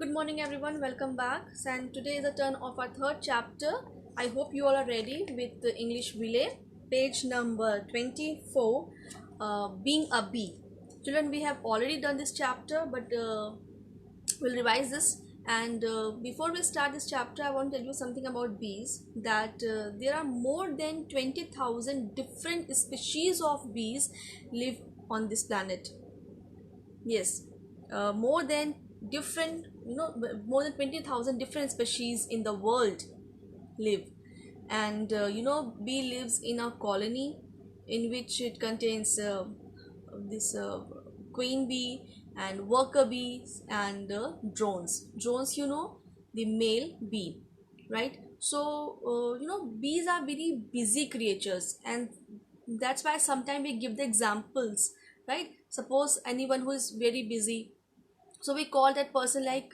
Good morning, everyone. Welcome back. And today is the turn of our third chapter. I hope you all are ready with the English relay, page number 24, being a bee. Children, we have already done this chapter, but we'll revise this. And before we start this chapter, I want to tell you something about bees that there are more than 20,000 different species of bees live on this planet. Yes, more than different, more than 20,000 different species in the world live. And bee lives in a colony in which it contains this queen bee and worker bees and drones. Drones, the male bee, right? So, bees are very busy creatures, and that's why sometimes we give the examples, right? Suppose anyone who is very busy, so we call that person like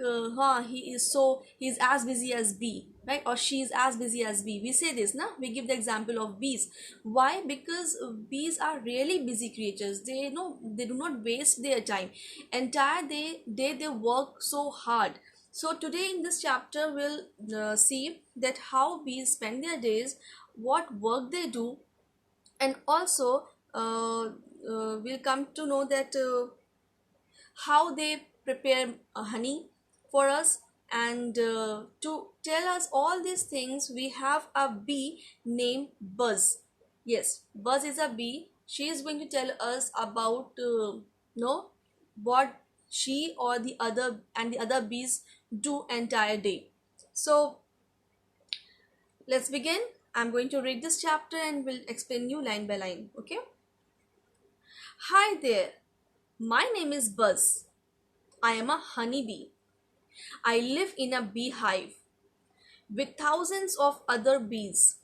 he's as busy as bee, right? Or she is as busy as bee. We say this now, we give the example of bees. Why? Because bees are really busy creatures. They do not waste their time. Entire day they work so hard. So today in this chapter we'll see that how bees spend their days, what work they do, and also we'll come to know that how they prepare honey for us. And to tell us all these things, we have a bee named Buzz. Yes, Buzz is a bee. She is going to tell us about know what she or the other bees do entire day. So let's begin. I'm going to read this chapter and will explain you line by line. Okay. Hi there. My name is Buzz. I am a honeybee. I live in a beehive with thousands of other bees.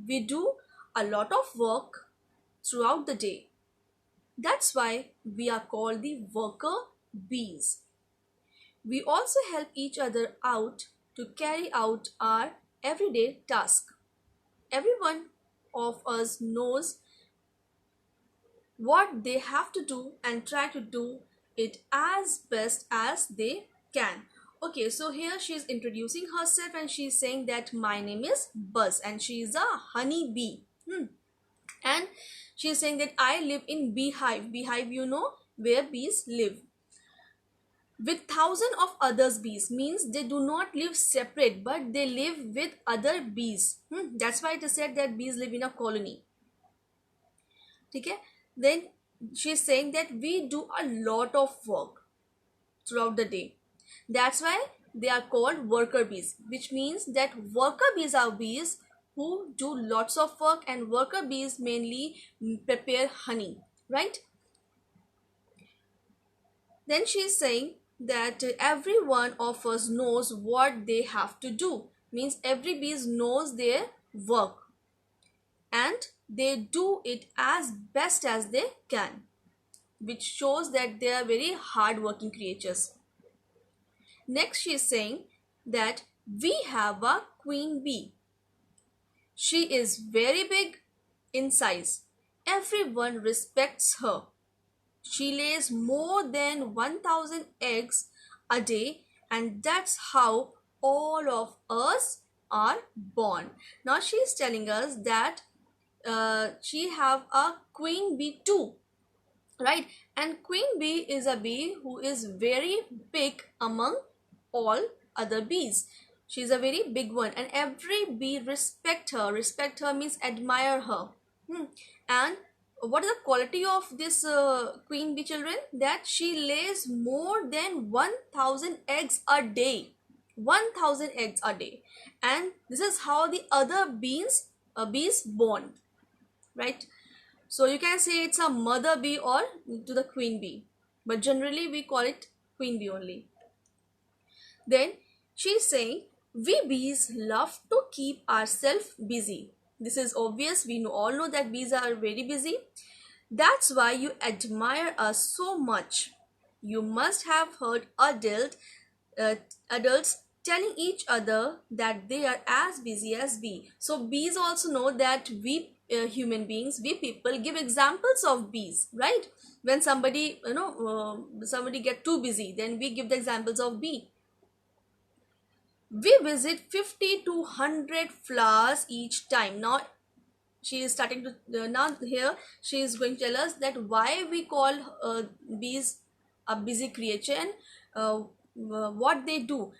We do a lot of work throughout the day. That's why we are called the worker bees. We also help each other out to carry out our everyday task. Everyone of us knows what they have to do and try to do it as best as they can. Okay, so here she is introducing herself and she is saying that my name is Buzz and she is a honey bee. And she is saying that I live in beehive. Beehive, where bees live. With thousands of others bees means they do not live separate but they live with other bees. That's why it is said that bees live in a colony. Okay, then she's saying that we do a lot of work throughout the day. That's why they are called worker bees, which means that worker bees are bees who do lots of work, and worker bees mainly prepare honey, right? Then she's saying that every one of us knows what they have to do, means every bees knows their work and they do it as best as they can, which shows that they are very hard working creatures. Next, she is saying that we have a queen bee. She is very big in size. Everyone respects her. She lays more than 1,000 eggs a day, and that's how all of us are born. Now she is telling us that she have a queen bee too, right? And queen bee is a bee who is very big among all other bees. She's a very big one and every bee respect her means admire her. And what is the quality of this queen bee, children? That she lays more than 1,000 eggs a day. 1,000 eggs a day. And this is how the other bees born, right? So you can say it's a mother bee or to the queen bee, but generally we call it queen bee only. Then she's saying we bees love to keep ourselves busy. This is obvious. We all know that bees are very busy. That's why you admire us so much. You must have heard uh, adults telling each other that they are as busy as bee. So bees also know that we human beings, we people give examples of bees, right? When somebody, somebody get too busy, then we give the examples of bee. We visit 50 to 100 flowers each time. Now she is starting to now here she is going to tell us that why we call bees a busy creature, and what they do.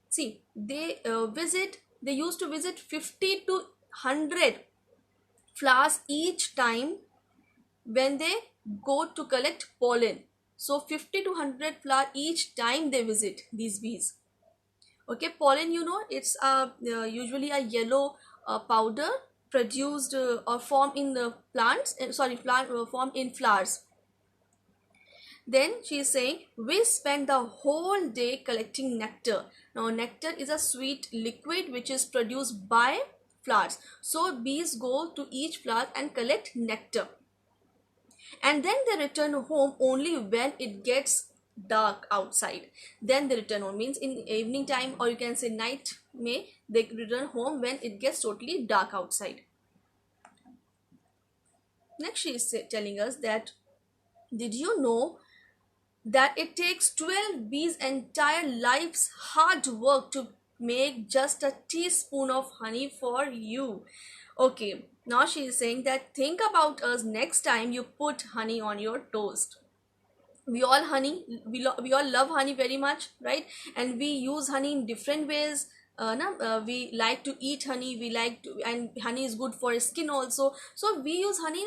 See, they used to visit 50 to 100 flowers each time when they go to collect pollen. So 50 to 100 flower each time they visit, these bees. Okay, pollen, it's usually a yellow powder produced or formed in the plants, plant formed in flowers. Then she is saying we spend the whole day collecting nectar. Now nectar is a sweet liquid which is produced by flowers. So bees go to each flower and collect nectar, and then they return home only when it gets dark outside. Then they return home, means in evening time, or you can say night, may they return home when it gets totally dark outside. Next she is telling us that, did you know that it takes 12 bees entire life's hard work to make just a teaspoon of honey for you? Okay, now she is saying that think about us next time you put honey on your toast. We all love honey very much, right? And we use honey in different ways. We like to eat honey, we like to, and honey is good for skin also. So we use honey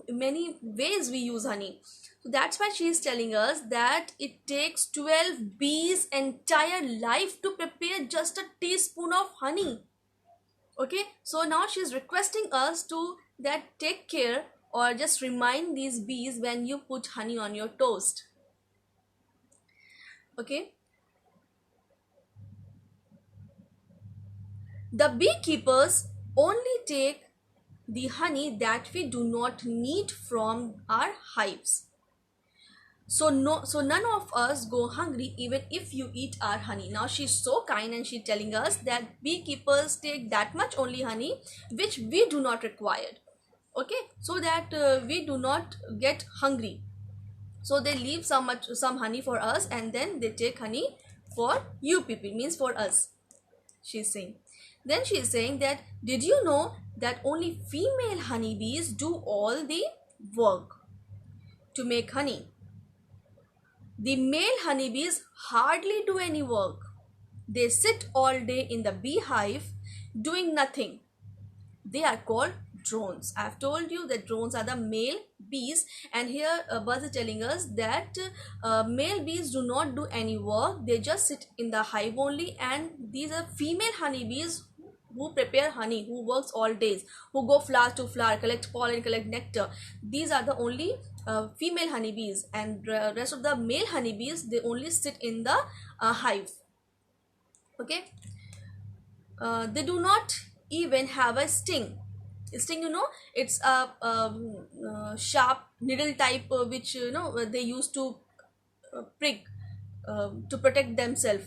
in many ways. We use honey. So that's why she is telling us that it takes 12 bees entire life to prepare just a teaspoon of honey. Okay, so now she's requesting us to that take care, or just remind these bees when you put honey on your toast. Okay, the beekeepers only take the honey that we do not need from our hives. So none of us go hungry even if you eat our honey. Now she's so kind, and she's telling us that beekeepers take that much only honey which we do not require. Okay, so that we do not get hungry. So they leave some honey for us, and then they take honey for you people, means for us, she's saying. Then she is saying that, did you know that only female honeybees do all the work to make honey? The male honeybees hardly do any work. They sit all day in the beehive doing nothing. They are called drones. I've told you that drones are the male bees, and here Buzz is telling us that male bees do not do any work. They just sit in the hive only, and these are female honeybees who prepare honey, who works all days, who go flower to flower, collect pollen, collect nectar. These are the only female honeybees, and rest of the male honeybees, they only sit in the hive. Okay, they do not even have a sting. Sting, it's a sharp needle type which they used to prick to protect themselves.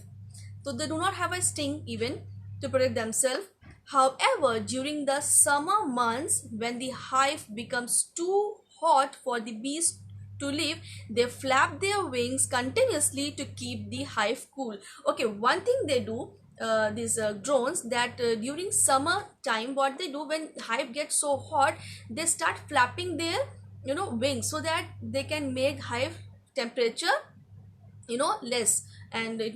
So they do not have a sting even to protect themselves. However, during the summer months, when the hive becomes too hot for the bees to live, they flap their wings continuously to keep the hive cool. Okay, one thing they do, these drones, that during summer time, what they do when hive gets so hot, they start flapping their wings, so that they can make hive temperature less, and they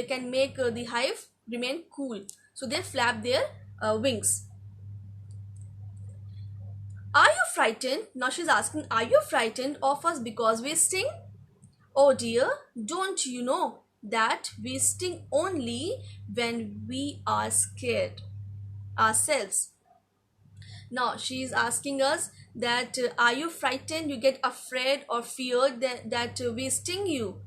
can make the hive remain cool. So they flap their wings. Are you frightened? Now she's asking, are you frightened of us because we sting? Oh dear, don't you know that we sting only when we are scared ourselves? Now she is asking us that are you frightened, you get afraid or feared that we sting you?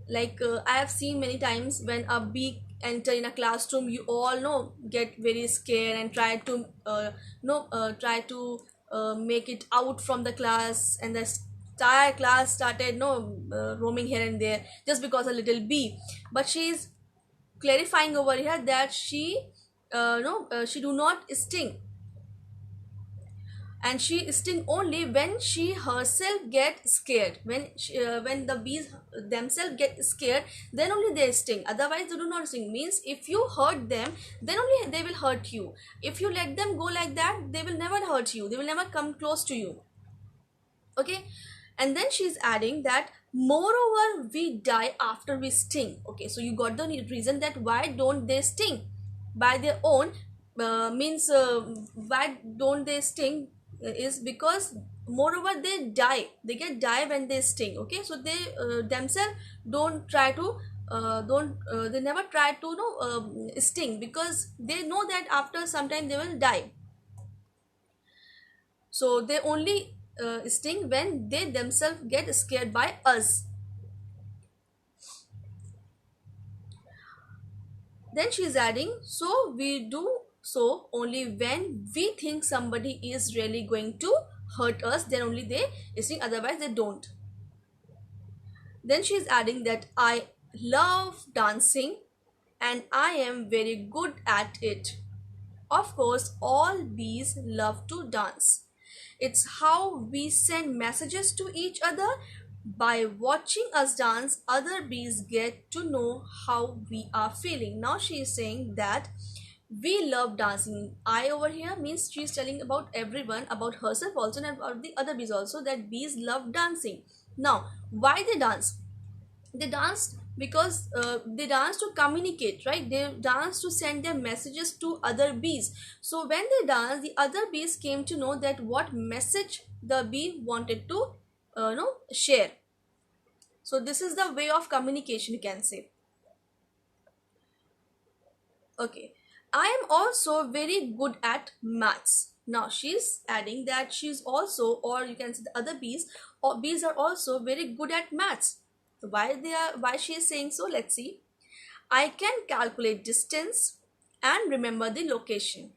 Like I have seen many times when a bee enter in a classroom, you all know get very scared and try to make it out from the class, and the entire class started roaming here and there just because a little bee. But she is clarifying over here that she she do not sting. and she sting only when she herself get scared. When the bees themselves get scared, then only they sting, otherwise they do not sting. Means if you hurt them, then only they will hurt you. If you let them go like that, they will never hurt you, they will never come close to you. Okay. And then she's adding that moreover we die after we sting. Okay, so you got the reason that why don't they sting by their own. Means why don't they sting is because moreover they die, they get die when they sting. Okay, so they themselves don't try to don't they never try to sting, because they know that after some time they will die. So they only sting when they themselves get scared by us. Then she's adding, so we do so only when we think somebody is really going to hurt us, then only they sting, otherwise they don't. Then she's adding that I love dancing and I am very good at it. Of course, all bees love to dance. It's how we send messages to each other. By watching us dance, other bees get to know how we are feeling. Now she is saying that we love dancing. I over here means she's telling about everyone, about herself also, and about the other bees also, that bees love dancing. Now, why they dance? They dance because they dance to communicate, right? They dance to send their messages to other bees. So when they dance, the other bees came to know that what message the bee wanted to share. So this is the way of communication, you can say. Okay, I am also very good at maths. Now she's adding that she's also, or you can say the other bees, or bees are also very good at maths. Why she is saying so? Let's see. I can calculate distance and remember the location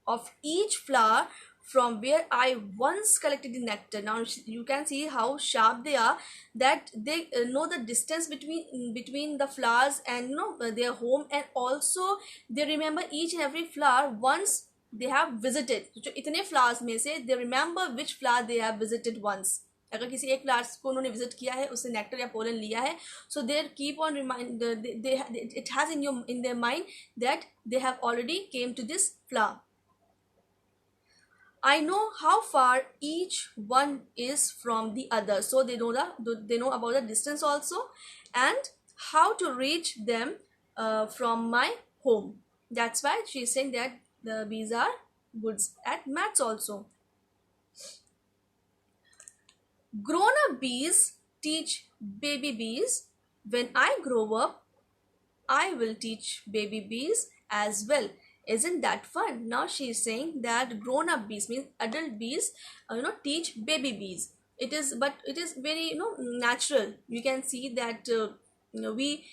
of each flower from where I once collected the nectar. Now you can see how sharp they are, that they know the distance between the flowers and their home, and also they remember each and every flower once they have visited. जो इतने flowers में से they remember which flower they have visited once. अगर किसी एक flowers को उन्होंने visit किया है, उससे नेक्टर या पोलन लिया है, so there keep on remind, it has in their mind that they have already came to this flower. I know how far each one is from the other, so they know about the distance also, and how to reach them from my home. That's why she's saying that the bees are good at maths also. Grown-up bees teach baby bees. When I grow up, I will teach baby bees as well. Isn't that fun? Now she is saying that grown-up bees means adult bees, teach baby bees. It is very natural. You can see that we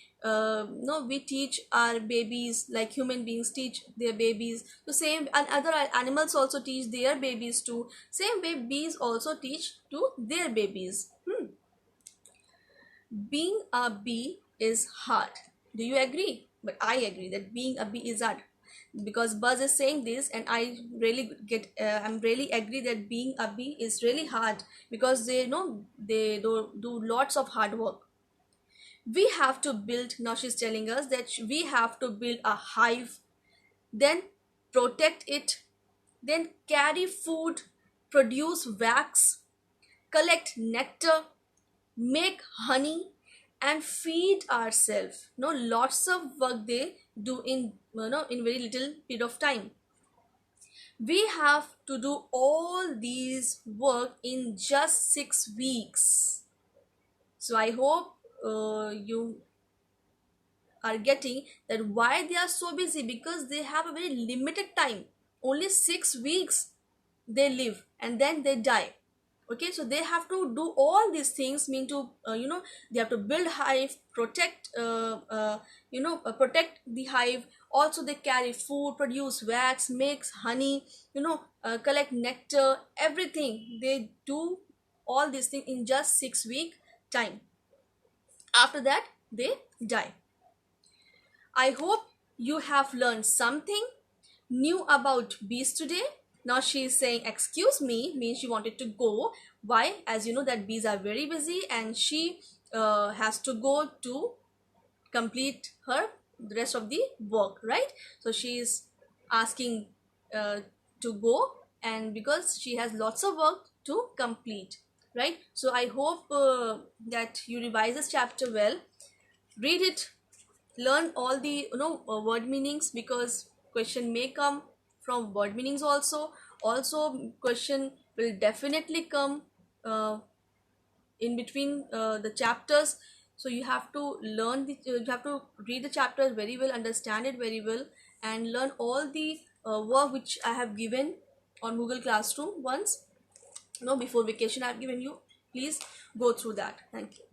we teach our babies like human beings teach their babies. The same, and other animals also teach their babies too. Same way bees also teach to their babies. Being a bee is hard. Do you agree? But I agree that being a bee is hard, because Buzz is saying this, and I really I'm really agree that being a bee is really hard, because they do lots of hard work. We have to build. Now she's telling us that we have to build a hive, then protect it, then carry food, produce wax, collect nectar, make honey, and feed ourselves. Lots of work they do in very little period of time. We have to do all these work in just 6 weeks. So I hope you are getting that why they are so busy, because they have a very limited time. Only 6 weeks they live and then they die. Okay, so they have to do all these things, mean to they have to build hive, protect protect the hive. Also they carry food, produce wax, makes honey, collect nectar, everything they do. All these things in just 6 week time. After that they die. I hope you have learned something new about bees today. Now she is saying excuse me means she wanted to go. Why? As you know that bees are very busy and she has to go to complete her the rest of the work, right? So she is asking uh, to go, and because she has lots of work to complete, right? So I hope that you revise this chapter well, read it, learn all the word meanings, because question may come from word meanings also. Also question will definitely come uh, in between the chapters. So you have to learn the you have to read the chapters very well, understand it very well, and learn all the work which I have given on Google Classroom once, before vacation I have given you. Please go through that. Thank you.